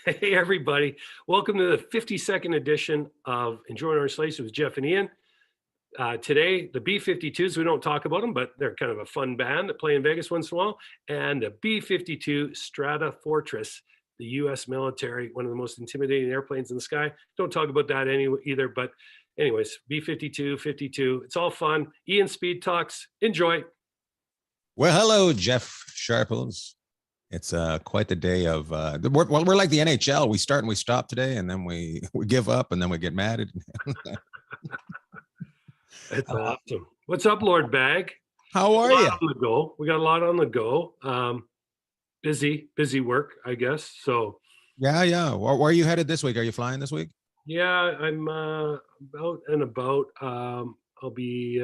Hey, everybody. Welcome to the 52nd edition of Enjoying Our Slice with Jeff and Ian. Today, the B-52s, we don't talk about them, but they're kind of a fun band that play in Vegas once in a while. And the B-52 Strata Fortress, the U.S. military, one of the most intimidating airplanes in the sky. Don't talk about that either. But anyways, B-52, 52, it's all fun. Ian Speed Talks. Enjoy. Well, hello, Jeff Sharples. It's quite the day of we're like the NHL. We start and we stop today, and then we give up, and then we get mad. That's awesome. What's up, Lord Bag? How are you? On the go. We got a lot on the go. Busy work, I guess. So Yeah. Where are you headed this week? Are you flying this week? yeah, I'm out and about. I'll be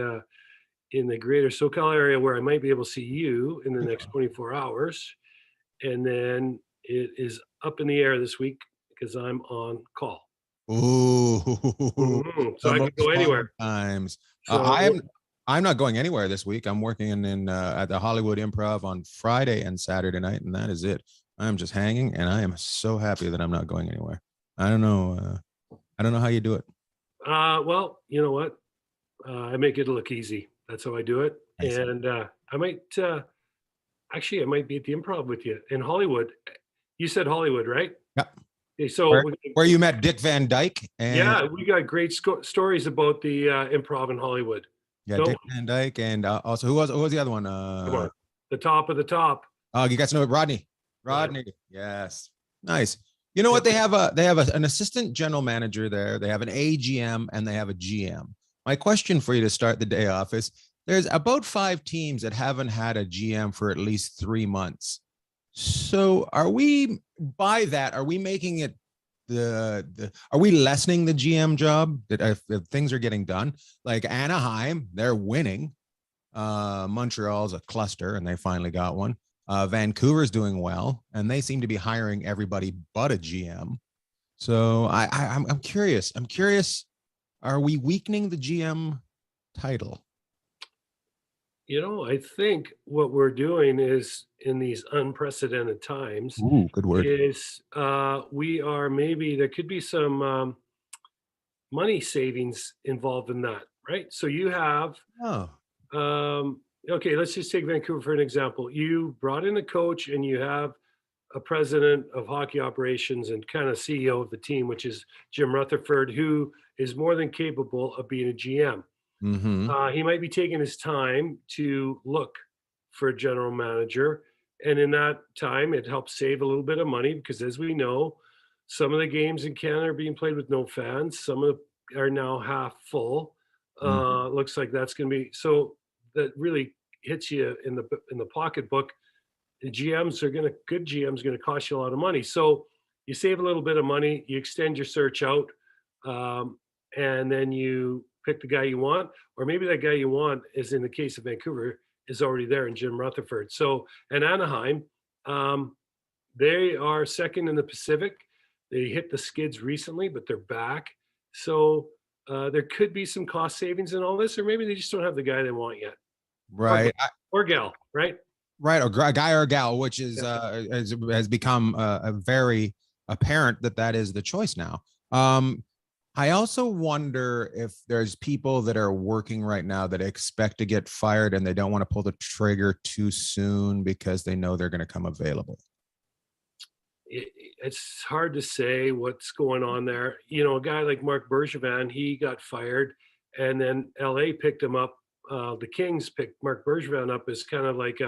in the greater SoCal area where I might be able to see you in the next 24 hours. And then it is up in the air this week because I'm on call. Ooh, so I could go anywhere. Times. So, I'm not going anywhere this week. I'm working in at the Hollywood Improv on Friday and Saturday night, and that is it. I'm just hanging, and I am so happy that I'm not going anywhere. I don't know how you do it. Well, you know what? I make it look easy. That's how I do it. And I might actually, I might be at the Improv with you in Hollywood. You said Hollywood, right? Yep. Okay, so where you met Dick Van Dyke? Yeah, we got great stories about the Improv in Hollywood. Yeah, Dick Van Dyke, and also who was the other one? Come on. The top of the top. Oh, you guys know Rodney. Rodney, yes, nice. You know what? They have an assistant general manager there. They have an AGM and they have a GM. My question for you to start the day off is: there's about 5 teams that haven't had a GM for at least 3 months. So are we making it are we lessening the GM job that if things are getting done? Like Anaheim, they're winning. Montreal's a cluster and they finally got one. Vancouver's doing well and they seem to be hiring everybody but a GM. So I'm curious. Are we weakening the GM title? You know, I think what we're doing is in these unprecedented times. Ooh, good word. Is we are there could be some money savings involved in that, right? So you have, okay, let's just take Vancouver for an example. You brought in a coach and you have a president of hockey operations and kind of CEO of the team, which is Jim Rutherford, who is more than capable of being a GM. Mm-hmm. He might be taking his time to look for a general manager. And in that time, it helps save a little bit of money because, as we know, some of the games in Canada are being played with no fans. Some of them are now half full. Looks like that's going to be so. That really hits you in the pocketbook. The good GMs are going to cost you a lot of money. So you save a little bit of money, you extend your search out, and then you pick the guy you want, or maybe that guy you want is, in the case of Vancouver, is already there in Jim Rutherford. So, and Anaheim, they are second in the Pacific. They hit the skids recently, but they're back. So there could be some cost savings in all this, or maybe they just don't have the guy they want yet. Right. Or gal, right? Right. Or a guy or a gal, which is has become a very apparent that is the choice now. I also wonder if there's people that are working right now that expect to get fired and they don't want to pull the trigger too soon because they know they're going to come available. It's hard to say what's going on there. You know, a guy like Marc Bergevin, he got fired and then LA picked him up. The Kings picked Marc Bergevin up as kind of like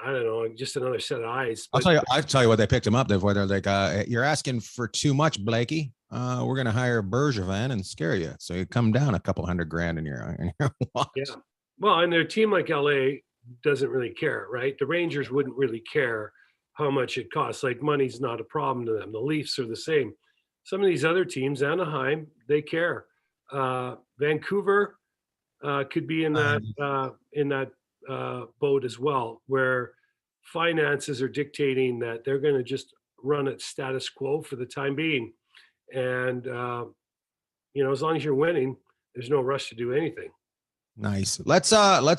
I don't know, just another set of eyes. But I'll tell you what they picked him up. They're like, you're asking for too much, Blakey. We're going to hire Bergevin and scare you. So you come down a couple $100,000 in your watch. Yeah. Well, and their team like LA doesn't really care, right? The Rangers wouldn't really care how much it costs. Like, money's not a problem to them. The Leafs are the same. Some of these other teams, Anaheim, they care. Vancouver could be in that boat as well, where finances are dictating that they're going to just run at status quo for the time being. And, as long as you're winning, there's no rush to do anything. Nice. Let's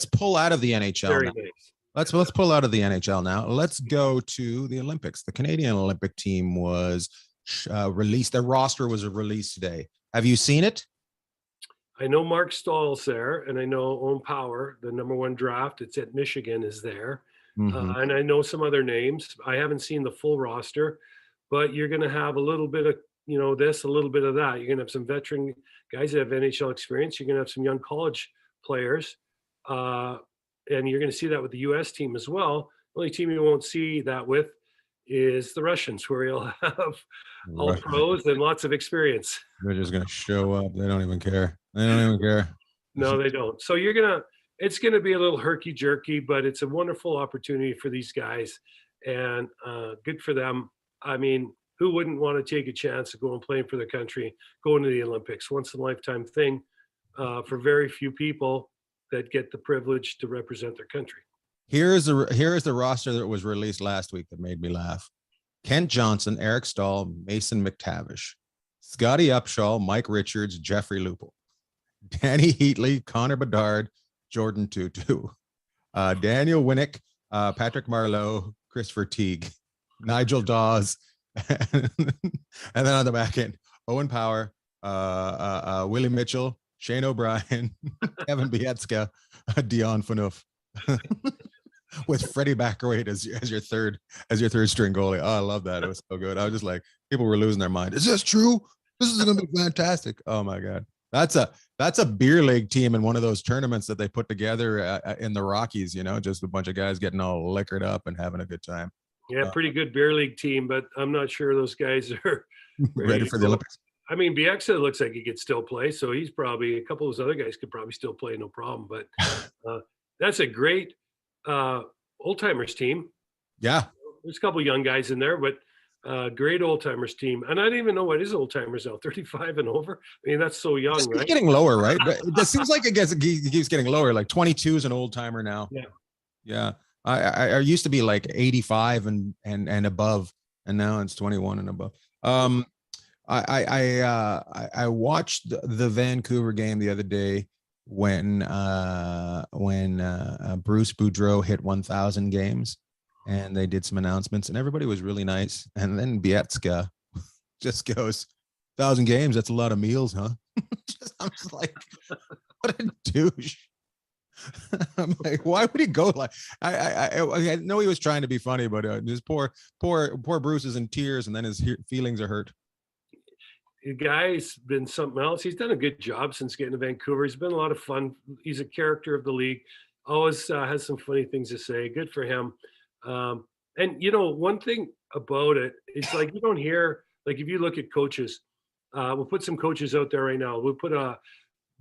pull out of the NHL. Very nice. let's pull out of the NHL now. Let's go to the Olympics. The Canadian Olympic team was released. Their roster was released today. Have you seen it? I know Mark Stahl's there, and I know Owen Power, the number one draft. It's at Michigan, is there, and I know some other names. I haven't seen the full roster, but you're going to have a little bit of this, a little bit of that. You're going to have some veteran guys that have NHL experience. You're going to have some young college players, and you're going to see that with the U.S. team as well. The only team you won't see that with is the Russians, where you'll have all pros and lots of experience. They're just going to show up. They don't even care. They don't even care. No, they don't. So it's going to be a little herky jerky, but it's a wonderful opportunity for these guys, and good for them. I mean, who wouldn't want to take a chance of going playing for their country, going to the Olympics, once in a lifetime thing, for very few people that get the privilege to represent their country. Here's the roster that was released last week that made me laugh. Kent Johnson, Eric Stahl, Mason McTavish, Scotty Upshaw, Mike Richards, Jeffrey Lupul, Danny Heatley, Connor Bedard, Jordan Tutu, Daniel Winnick, Patrick Marleau, Christopher Teague, Nigel Dawes, and then on the back end, Owen Power, Willie Mitchell, Shane O'Brien, Kevin Bietska, Dion Phaneuf. With Freddie Backerwaite as your third string goalie. Oh, I love that. It was so good. I was just like, people were losing their mind. Is this true? This is going to be fantastic. Oh my God. That's a beer league team in one of those tournaments that they put together in the Rockies, just a bunch of guys getting all liquored up and having a good time. Yeah, pretty good beer league team, but I'm not sure those guys are ready for the Olympics. I mean, Bieksa looks like he could still play, so he's probably, a couple of those other guys could probably still play, no problem. But that's a great old timers team. Yeah, there's a couple of young guys in there, but great old timers team. And I don't even know what is old timers now, 35 and over. I mean, that's so young, right? It's getting lower, right? It seems like it keeps getting lower. Like 22 is an old timer now. Yeah. I used to be like 85 and above, and now it's 21 and above. I watched the Vancouver game the other day when Bruce Boudreau hit 1,000 games, and they did some announcements, and everybody was really nice. And then Bietska just goes, 1,000 games, that's a lot of meals, huh? I'm just like, what a douche. I'm like, why would he go like? I know he was trying to be funny, but just poor Bruce is in tears, and then his feelings are hurt. The guy's been something else. He's done a good job since getting to Vancouver. He's been a lot of fun. He's a character of the league. Always has some funny things to say. Good for him. And one thing about it, it's like you don't hear, like if you look at coaches, we'll put some coaches out there right now. We'll put a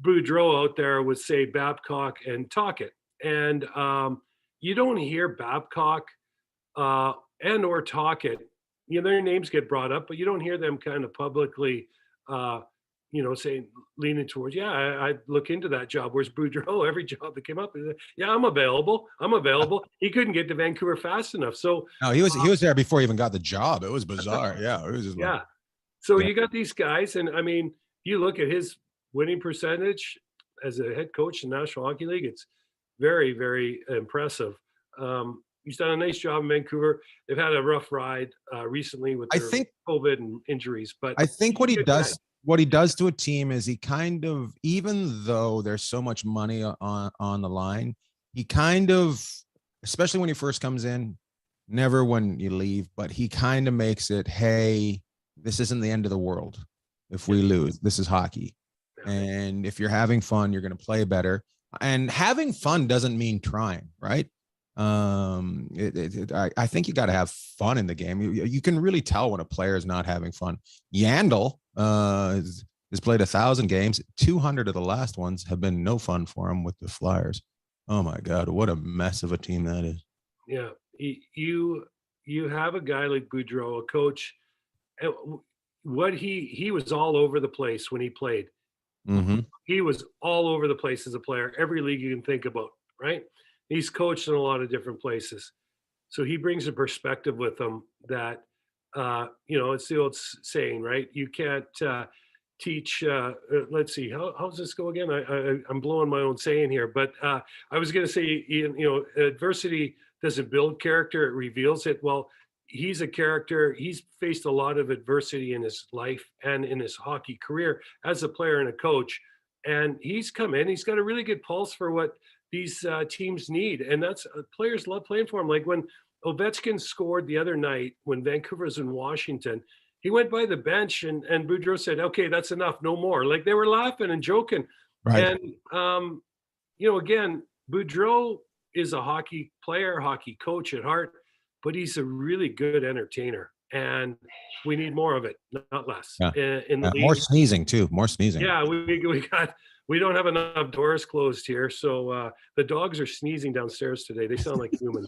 Boudreau out there with, say, Babcock and Tocchet. And you don't hear Babcock and or Tocchet. Their names get brought up, but you don't hear them kind of publicly, saying, leaning towards, I'd look into that job. Where's Boudreau? Every job that came up, I'm available. He couldn't get to Vancouver fast enough. So no, he was there before he even got the job. It was bizarre. Yeah, it was just So you got these guys, and I mean, you look at his winning percentage as a head coach in the National Hockey League, it's very, very impressive. He's done a nice job in Vancouver. They've had a rough ride recently with COVID and injuries. But I think what he does to a team is he kind of, even though there's so much money on the line, he kind of, especially when he first comes in, never when you leave, but he kind of makes it, hey, this isn't the end of the world if we lose. This is hockey. And if you're having fun, you're going to play better. And having fun doesn't mean trying, right? I think you got to have fun in the game. You can really tell when a player is not having fun. Yandel has played 1,000 games. 200 of the last ones have been no fun for him with the Flyers. Oh my God, what a mess of a team that is. Yeah, you have a guy like Boudreau, a coach. What he was all over the place when he played. Mm-hmm. He was all over the place as a player. Every league you can think about, right? He's coached in a lot of different places. So he brings a perspective with him that, it's the old saying, right? You can't teach, let's see, how's this go again? I'm blowing my own saying here, but I was going to say, adversity doesn't build character, it reveals it. Well, he's a character. He's faced a lot of adversity in his life and in his hockey career as a player and a coach. And he's come in, he's got a really good pulse for what these teams need. And that's players love playing for him. Like when Ovechkin scored the other night when Vancouver was in Washington, he went by the bench and Boudreau said, okay, that's enough, no more. Like they were laughing and joking. Right. And, again, Boudreau is a hockey player, hockey coach at heart, but he's a really good entertainer. And we need more of it, not less. Yeah. In the More league. sneezing too. More sneezing. Yeah, we don't have enough doors closed here. So the dogs are sneezing downstairs today. They sound like humans.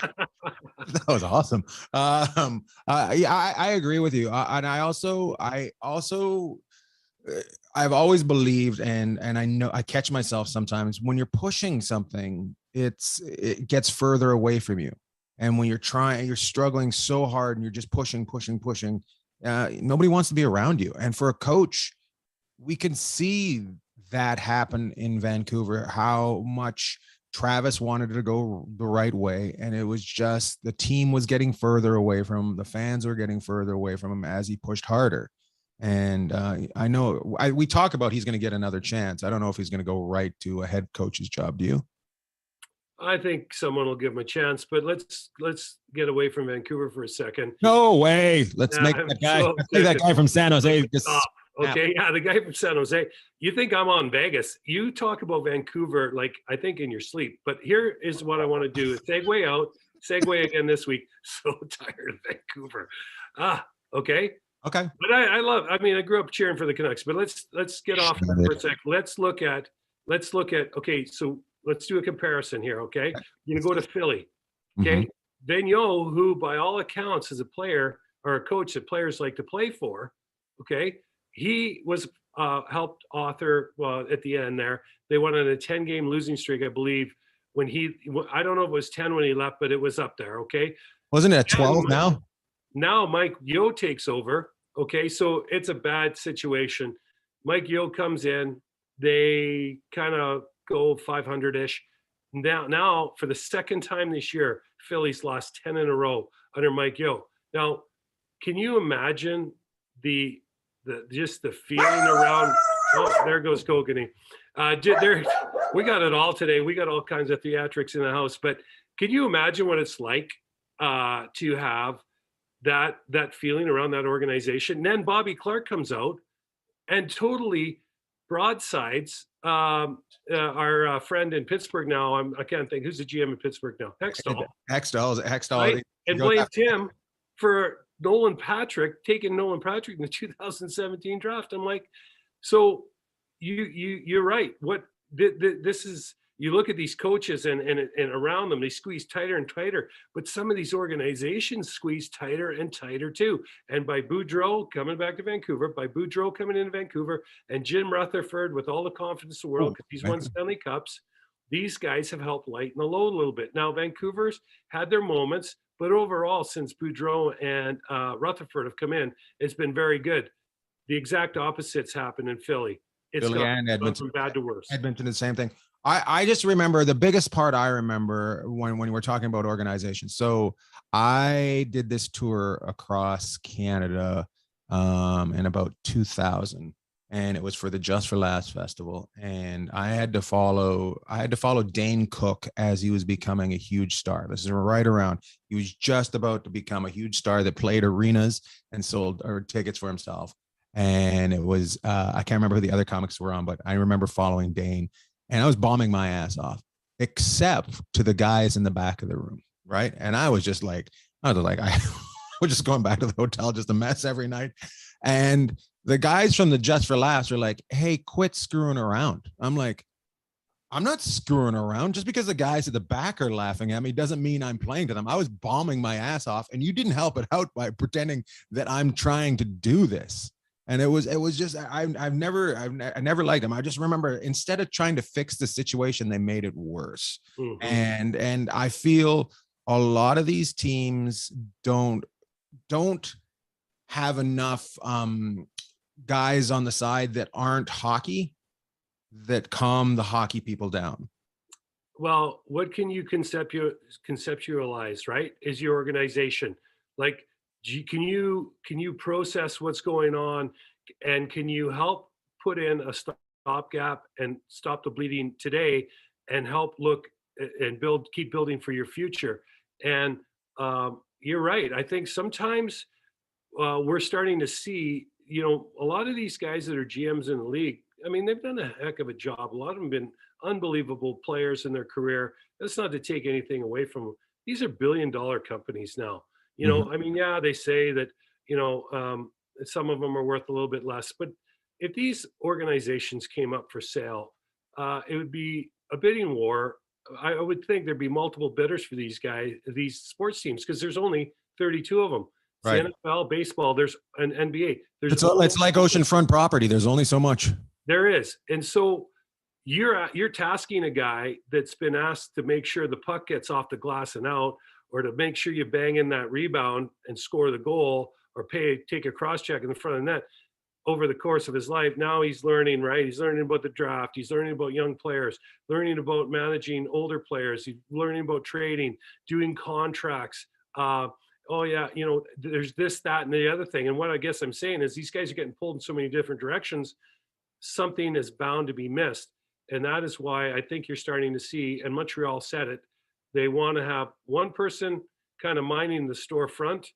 That was awesome. I agree with you. And I've always believed, and I know I catch myself sometimes when you're pushing something, it gets further away from you. And when you're struggling so hard and you're just pushing, nobody wants to be around you. And for a coach, we can see that happen in Vancouver, how much Travis wanted to go the right way. And it was just, the team was getting further away from him. The fans were getting further away from him as he pushed harder. And I know we talk about he's going to get another chance. I don't know if he's going to go right to a head coach's job. Do you? I think someone will give him a chance, but let's get away from Vancouver for a second. No way. Let's make that guy from San Jose. Stop. Okay, yeah, the guy from San Jose. You think I'm on Vegas? You talk about Vancouver like I think in your sleep. But here is what I want to do: segue again this week. So tired of Vancouver. Okay. Okay. But I grew up cheering for the Canucks. But let's get off for a sec. Let's look at. Okay, so let's do a comparison here. Okay, you're gonna go to Philly. Okay, Vigneault, who by all accounts is a player or a coach that players like to play for. Okay. He was helped author, well, at the end there, they went on a 10-game losing streak, I believe, when I don't know if it was 10 when he left, but it was up there, okay? Wasn't it at 12 now? Now Mike Yeo takes over, okay? So it's a bad situation. Mike Yeo comes in, they kind of go 500-ish. Now, for the second time this year, Philly's lost 10 in a row under Mike Yeo. Now, can you imagine just the feeling around? Oh, there goes Kokanee. We got it all today. We got all kinds of theatrics in the house. But can you imagine what it's like to have that feeling around that organization? And then Bobby Clark comes out and totally broadsides our friend in Pittsburgh now. I can't think who's the GM in Pittsburgh now. Hextall. Right? And blames him for taking Nolan Patrick in the 2017 draft. I'm like, so you're right. What this is, you look at these coaches and around them, they squeeze tighter and tighter, but some of these organizations squeeze tighter and tighter too. And by Boudreau coming back to Vancouver, by Boudreau coming into Vancouver, and Jim Rutherford with all the confidence in the world because he's won Stanley Cups, these guys have helped lighten the load a little bit. Now, Vancouver's had their moments, but overall, since Boudreau and Rutherford have come in, it's been very good. The exact opposites happened in Philly. It's gone from bad to worse. Edmonton, the same thing. I just remember the biggest part I remember when we're talking about organizations. So I did this tour across Canada in about 2000. And it was for the Just for Laughs festival. And I had to follow Dane Cook as he was becoming a huge star. This is right around, he was just about to become a huge star that played arenas and sold tickets for himself. And it was, I can't remember who the other comics were on, but I remember following Dane and I was bombing my ass off, except to the guys in the back of the room. Right. And I was like, we're just going back to the hotel, just a mess every night. And the guys from the Just for Laughs are like, hey, quit screwing around. I'm like, I'm not screwing around. Just because the guys at the back are laughing at me doesn't mean I'm playing to them. I was bombing my ass off and you didn't help it out by pretending that I'm trying to do this. And it was just, I never liked them. I just remember instead of trying to fix the situation, they made it worse. Mm-hmm. And I feel a lot of these teams don't have enough guys on the side that aren't hockey that calm the hockey people down. Well, what can you conceptualize, right? Is your organization like? Can you process what's going on, and can you help put in a stopgap and stop the bleeding today, and help look and keep building for your future? And you're right. I think sometimes we're starting to see, a lot of these guys that are GMs in the league. I mean, they've done a heck of a job. A lot of them been unbelievable players in their career. That's not to take anything away from them. These are billion-dollar companies now. Mhm. I mean, yeah, they say that, some of them are worth a little bit less. But if these organizations came up for sale, it would be a bidding war. I would think there'd be multiple bidders for these guys, these sports teams, because there's only 32 of them. It's the Right. NFL, baseball, there's an NBA. There's It's like oceanfront property. There's only so much. there is. And so you're tasking a guy that's been asked to make sure the puck gets off the glass and out, or to make sure you bang in that rebound and score the goal, or take a cross check in the front of the net over the course of his life. Now he's learning, right? He's learning about the draft. He's learning about young players, learning about managing older players. He's learning about trading, doing contracts. Oh yeah, there's this, that, and the other thing. And what I guess I'm saying is these guys are getting pulled in so many different directions. Something is bound to be missed. And that is why I think you're starting to see, and Montreal said it, they want to have one person kind of minding the storefront,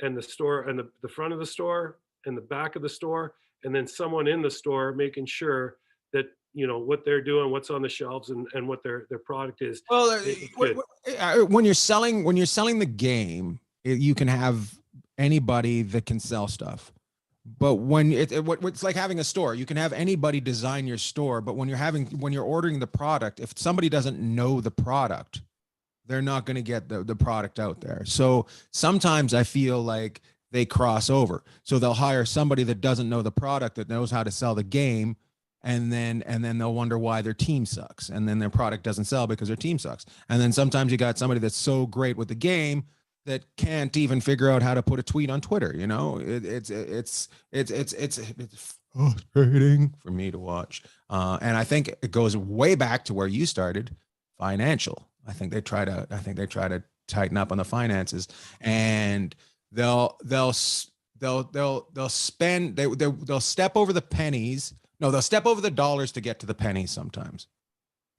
and the store, and the front of the store, and the back of the store, and then someone in the store making sure that what they're doing, what's on the shelves, and what their product is. Well, Is good. when you're selling the game, you can have anybody that can sell stuff. But when it's like having a store, you can have anybody design your store. But when you're ordering the product, if somebody doesn't know the product, they're not going to get the product out there. So sometimes I feel like they cross over. So they'll hire somebody that doesn't know the product, that knows how to sell the game, and then they'll wonder why their team sucks, and then their product doesn't sell because their team sucks. And then sometimes you got somebody that's so great with the game that can't even figure out how to put a tweet on Twitter. It's frustrating for me to watch. And I think it goes way back to where you started, financial. I think they try to tighten up on the finances, and they'll step over the pennies. No, they'll step over the dollars to get to the pennies sometimes.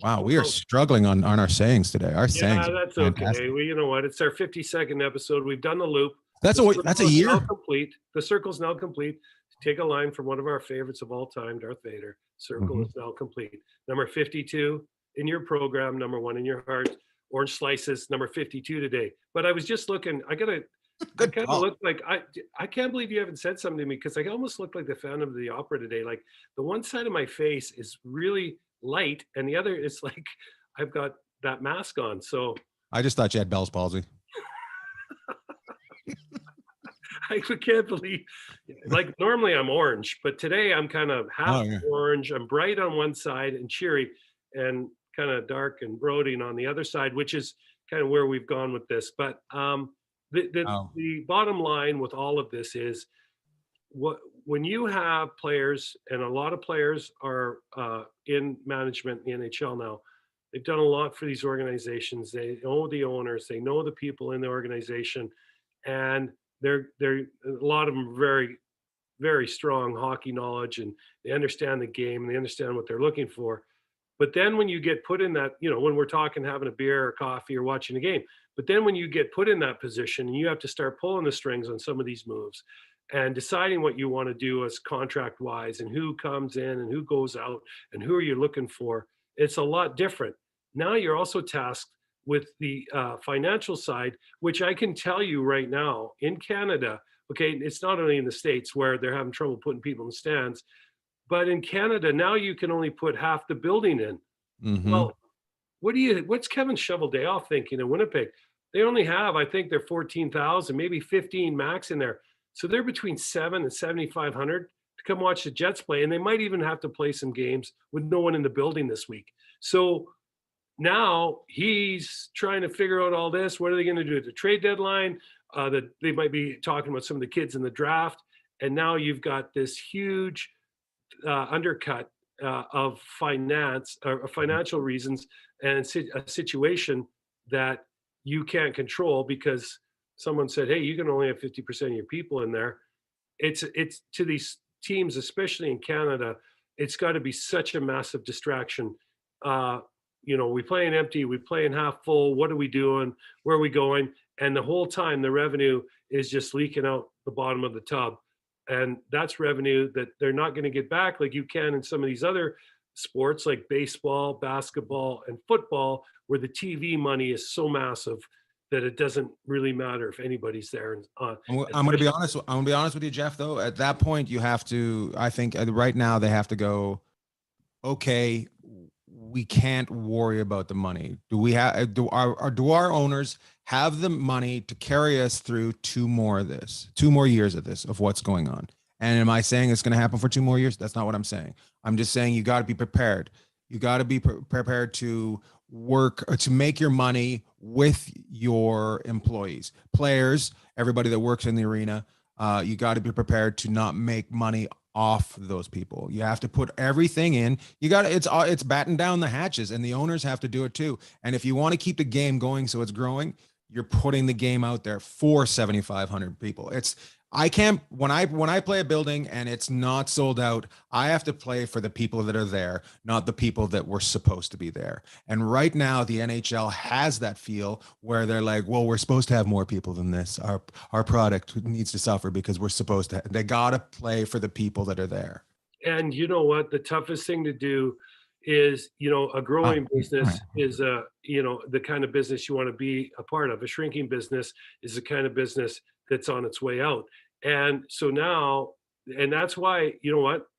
Wow, we are struggling on our sayings today. Our sayings. Yeah, that's okay. Well, you know what? It's our 52nd episode. We've done the loop. That's a year. Now complete. The circle's now complete. Take a line from one of our favorites of all time, Darth Vader. Circle is now complete. Number 52 in your program, number 1 in your heart. Orange Slices, number 52 today. But I was just looking. I kind of look like I can't believe you haven't said something to me, because I almost look like the Phantom of the Opera today. Like the one side of my face is really light, and the other is like I've got that mask on. So I just thought you had Bell's palsy. I can't believe, like normally I'm orange, but today I'm kind of half orange. I'm bright on one side and cheery, and kind of dark and brooding on the other side, which is kind of where we've gone with this. But the bottom line with all of this is, when you have players, and a lot of players are in management in the NHL now, they've done a lot for these organizations. They know the owners, they know the people in the organization, and they're a lot of them are very, very strong hockey knowledge, and they understand the game, and they understand what they're looking for. But then when you get put in that, when we're talking having a beer or coffee or watching a game, but then when you get put in that position and you have to start pulling the strings on some of these moves and deciding what you want to do as contract wise, and who comes in and who goes out and who are you looking for, it's a lot different. Now you're also tasked with the financial side, which I can tell you right now in Canada, okay, it's not only in the States where they're having trouble putting people in the stands, but in Canada now you can only put half the building in. Mm-hmm. Well, what's Kevin Shoveldayoff thinking in Winnipeg? They only have, I think they're 14,000, maybe 15 max in there. So they're between 7 and 7,500 to come watch the Jets play. And they might even have to play some games with no one in the building this week. So now he's trying to figure out all this. What are they going to do at the trade deadline? That they might be talking about some of the kids in the draft. And now you've got this huge undercut of finance or financial reasons and a situation that you can't control because someone said, "Hey, you can only have 50% of your people in there." It's to these teams, especially in Canada, it's got to be such a massive distraction. Uh, we playing empty, we playing half full. What are we doing? Where are we going? And the whole time, the revenue is just leaking out the bottom of the tub, and that's revenue that they're not going to get back like you can in some of these other sports like baseball, basketball, and football, where the TV money is so massive that it doesn't really matter if anybody's there. And I'm going to be honest. I'm going to be honest with you, Jeff. Though at that point, you have to. I think right now they have to go. Okay, we can't worry about the money. Do we have? Do our owners have the money to carry us through 2 more years of this, of what's going on? And am I saying it's going to happen for 2 more years? That's not what I'm saying. I'm just saying you got to be prepared. You got to be prepared to work or to make your money with your employees, players, everybody that works in the arena. You got to be prepared to not make money off those people. You have to put everything in. It's batten down the hatches, and the owners have to do it too. And if you want to keep the game going so it's growing, you're putting the game out there for 7,500 people. I can't, when I play a building and it's not sold out, I have to play for the people that are there, not the people that were supposed to be there. And right now the NHL has that feel where they're like, well, we're supposed to have more people than this. Our product needs to suffer because we're supposed to. They got to play for the people that are there. And you know what? The toughest thing to do is, a growing business is the kind of business you want to be a part of. A shrinking business is the kind of business that's on its way out. And so now, and that's why,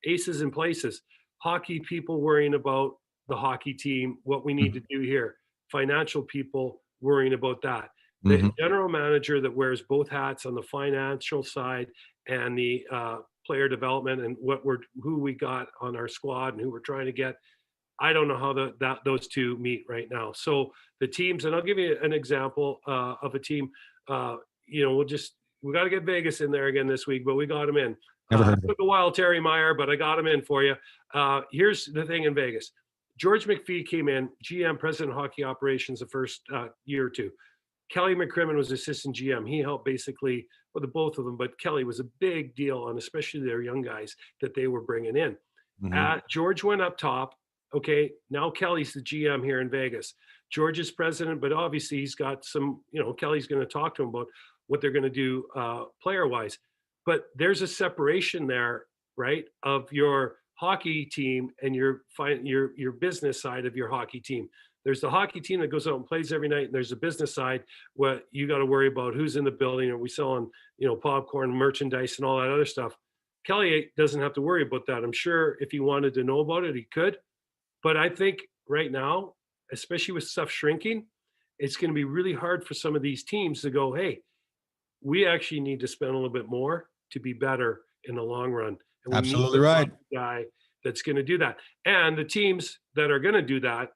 aces in places, hockey people worrying about the hockey team, what we need to do here, financial people worrying about that. The general manager that wears both hats on the financial side and the player development and who we got on our squad and who we're trying to get. I don't know how those two meet right now. So the teams, and I'll give you an example of a team. We got to get Vegas in there again this week, but we got him in. Took a while, Terry Meyer, but I got him in for you. Here's the thing in Vegas. George McPhee came in, GM, President of Hockey Operations, the first year or two. Kelly McCrimmon was assistant GM. He helped basically, well, the both of them, but Kelly was a big deal on especially their young guys that they were bringing in. George went up top. Okay, now Kelly's the GM here in Vegas. George is president, but obviously he's got some, Kelly's going to talk to him about what they're going to do player-wise. But there's a separation there, right, of your hockey team and your business side of your hockey team. There's the hockey team that goes out and plays every night, and there's a business side where you got to worry about who's in the building. Are we selling, popcorn, merchandise, and all that other stuff? Kelly doesn't have to worry about that. I'm sure if he wanted to know about it, he could. But I think right now, especially with stuff shrinking, it's going to be really hard for some of these teams to go, hey, we actually need to spend a little bit more to be better in the long run. And we Absolutely need right. guy that's going to do that. And the teams that are going to do that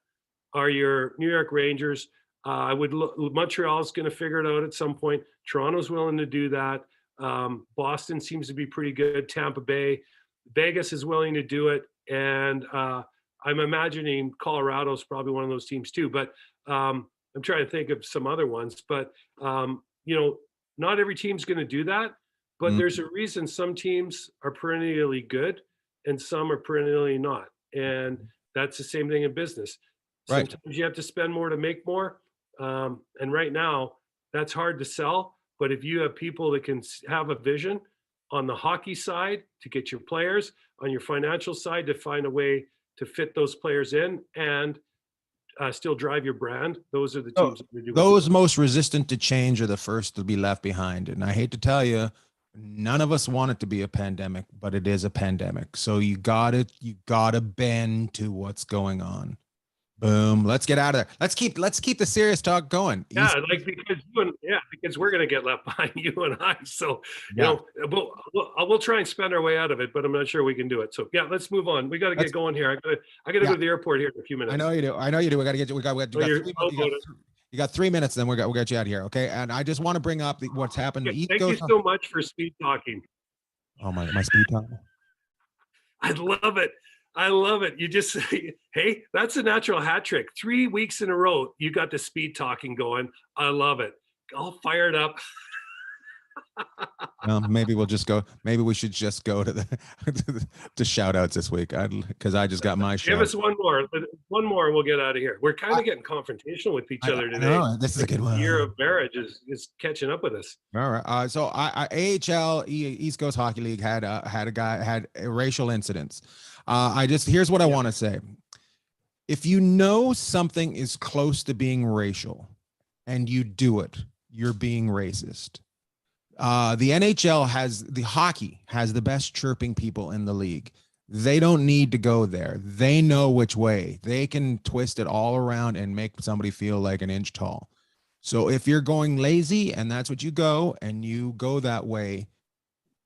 are your New York Rangers. Montreal's going to figure it out at some point. Toronto's willing to do that. Boston seems to be pretty good. Tampa Bay, Vegas is willing to do it. And I'm imagining Colorado's probably one of those teams too. But I'm trying to think of some other ones. But, not every team's going to do that. But there's a reason some teams are perennially good and some are perennially not. And that's the same thing in business. Right. Sometimes you have to spend more to make more. And right now, that's hard to sell. But if you have people that can have a vision on the hockey side to get your players, on your financial side to find a way to fit those players in and still drive your brand, those are the teams that are doing those most resistant to change are the first to be left behind. And I hate to tell you, none of us want it to be a pandemic, but it is a pandemic. So you gotta bend to what's going on. Boom. Let's get out of there. Let's keep the serious talk going. Yeah, because we're gonna get left behind, you and I. So we'll try and spend our way out of it, but I'm not sure we can do it. So yeah, let's move on. We got to get going here. I gotta go to the airport here in a few minutes. I know you do. We got to get you. You got 3 minutes, then we'll get you out of here. Okay. And I just want to bring up what's happened. Thank you so much for speed talking. Oh my speed talking. I love it. I love it. You just say, hey, that's a natural hat trick. 3 weeks in a row, you got the speed talking going. I love it. All fired up. Well, maybe we'll just go. Maybe we should just go to to shout outs this week. Because I just got my Give shout. us one more. One more, and we'll get out of here. We're kind of getting confrontational with each other I today. know this is a good one. The year of marriage is catching up with us. All right. So AHL East Coast Hockey League had a guy had racial incidents. Here's what I want to say. If you know something is close to being racial and you do it, you're being racist. The NHL hockey has the best chirping people in the league. They don't need to go there. They know which way. They can twist it all around and make somebody feel like an inch tall. So if you're going lazy and that's what you go and you go that way,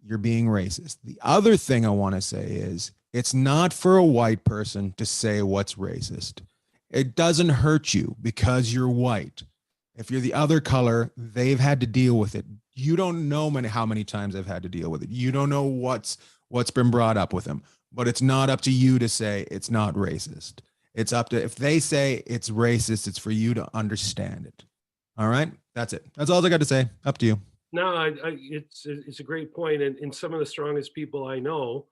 you're being racist. The other thing I want to say is it's not for a white person to say what's racist. It doesn't hurt you because you're white. If you're the other color, they've had to deal with it. You don't know how many times they've had to deal with it. You don't know what's been brought up with them, but it's not up to you to say it's not racist. It's up to, if they say it's racist, it's for you to understand it. All right. That's it. That's all I got to say. Up to you. No, it's a great point. And some of the strongest people I know,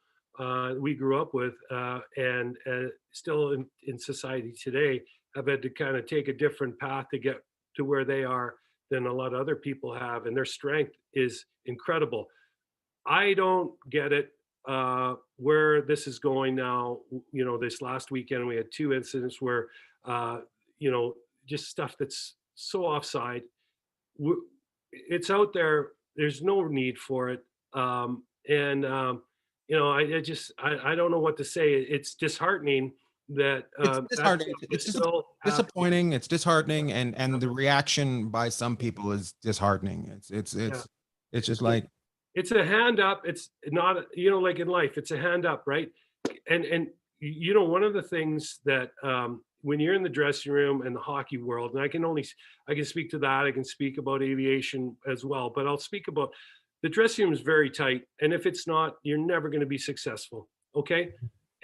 we grew up with, and still in society today, have had to kind of take a different path to get to where they are than a lot of other people have. And their strength is incredible. I don't get it where this is going now. You know, this last weekend, we had 2 incidents where, just stuff that's so offside. It's out there. There's no need for it. I don't know what to say. It's disheartening that It's disheartening. Disappointing. It's disheartening, and the reaction by some people is disheartening. It's just like, it's a hand up. It's not, like in life, it's a hand up, right? And one of the things that when you're in the dressing room and the hockey world, and I can speak to that. I can speak about aviation as well, but I'll speak about the dressing room is very tight. And if it's not, you're never going to be successful. Okay.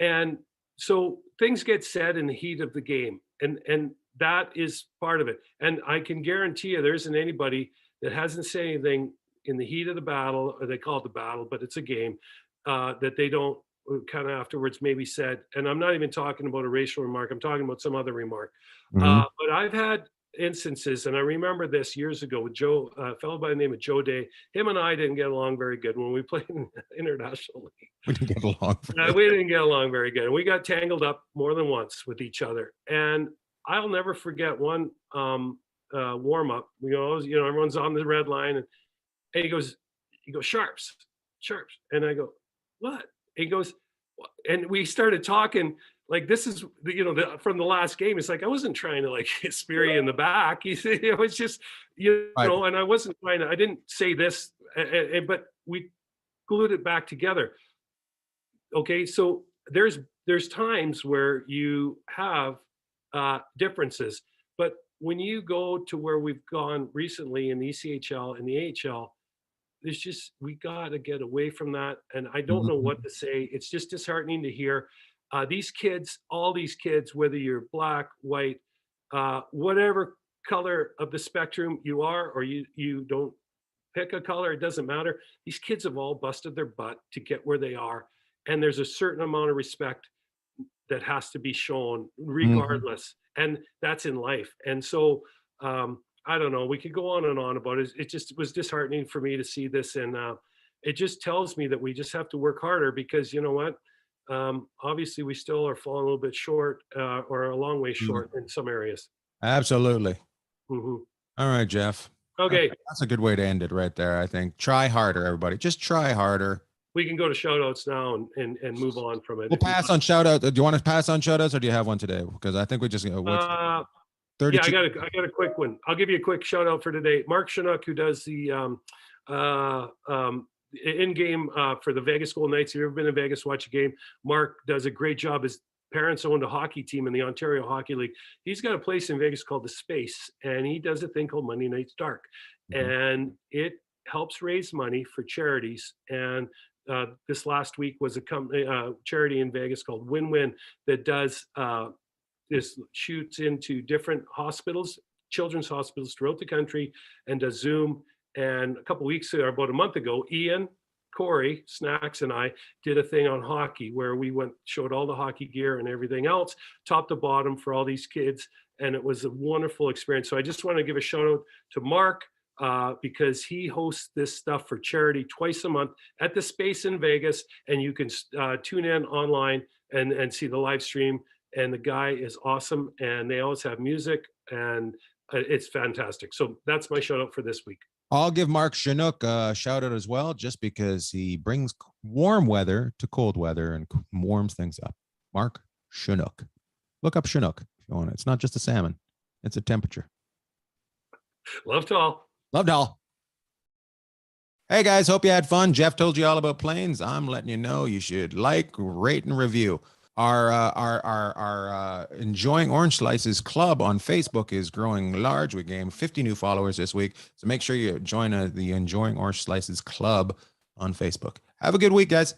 And so things get said in the heat of the game, and that is part of it. And I can guarantee you there isn't anybody that hasn't said anything in the heat of the battle, or they call it the battle, but it's a game, that they don't kind of afterwards maybe said. And I'm not even talking about a racial remark. I'm talking about some other remark. But I've had instances, and I remember this years ago with Joe, a fellow by the name of Joe Day. Him and I didn't get along very good when we played in international league. We didn't get along. We didn't get along very good. And we got tangled up more than once with each other. And I'll never forget one warm up. Everyone's on the red line, and he goes, sharps. And I go, what? He goes, and we started talking like this is from the last game. It's like I wasn't trying to like spear you in the back. It was just Right. and I wasn't trying to. I didn't say this, but we glued it back together. Okay, so there's times where you have differences, but when you go to where we've gone recently in the ECHL and the AHL, we got to get away from that. And I don't know what to say. It's just disheartening to hear all these kids, whether you're black, white, whatever color of the spectrum you are, or you don't pick a color, it doesn't matter. These kids have all busted their butt to get where they are. And there's a certain amount of respect that has to be shown regardless. And that's in life. And so, I don't know. We could go on and on about it. It just was disheartening for me to see this. And it just tells me that we just have to work harder, because you know what? Obviously, we still are falling a little bit short, or a long way short in some areas. Absolutely. All right, Jeff. Okay. That's a good way to end it right there, I think. Try harder, everybody. Just try harder. We can go to shout outs now and move on from it. We'll pass on shout out. Do you want to pass on shout outs, or do you have one today? Because I think we just 32. Yeah, I got a quick one. I'll give you a quick shout out for today. Mark Chinook, who does the in-game for the Vegas Golden Knights. If you've ever been in Vegas, watch a game. Mark does a great job. His parents owned a hockey team in the Ontario Hockey League. He's got a place in Vegas called The Space, and he does a thing called Monday Nights Dark. And it helps raise money for charities. And this last week was a company, charity in Vegas called Win-Win that does this, shoots into different hospitals, children's hospitals throughout the country, and does Zoom. And a couple weeks ago, or about a month ago, Ian, Corey, Snacks, and I did a thing on hockey where we showed all the hockey gear and everything else, top to bottom, for all these kids. And it was a wonderful experience. So I just want to give a shout out to Mark, because he hosts this stuff for charity twice a month at the Space in Vegas. And you can tune in online and see the live stream. And the guy is awesome. And they always have music, and it's fantastic. So that's my shout out for this week. I'll give Mark Chinook a shout out as well, just because he brings warm weather to cold weather and warms things up. Mark Chinook. Look up Chinook if you want it. It's not just a salmon, it's a temperature. Love to all. Loved all. Hey guys, hope you had fun. Jeff told you all about planes. I'm letting you know you should like, rate, and review. Our Enjoying Orange Slices club on Facebook is growing large. We gained 50 new followers this week. So make sure you join the Enjoying Orange Slices club on Facebook. Have a good week, guys.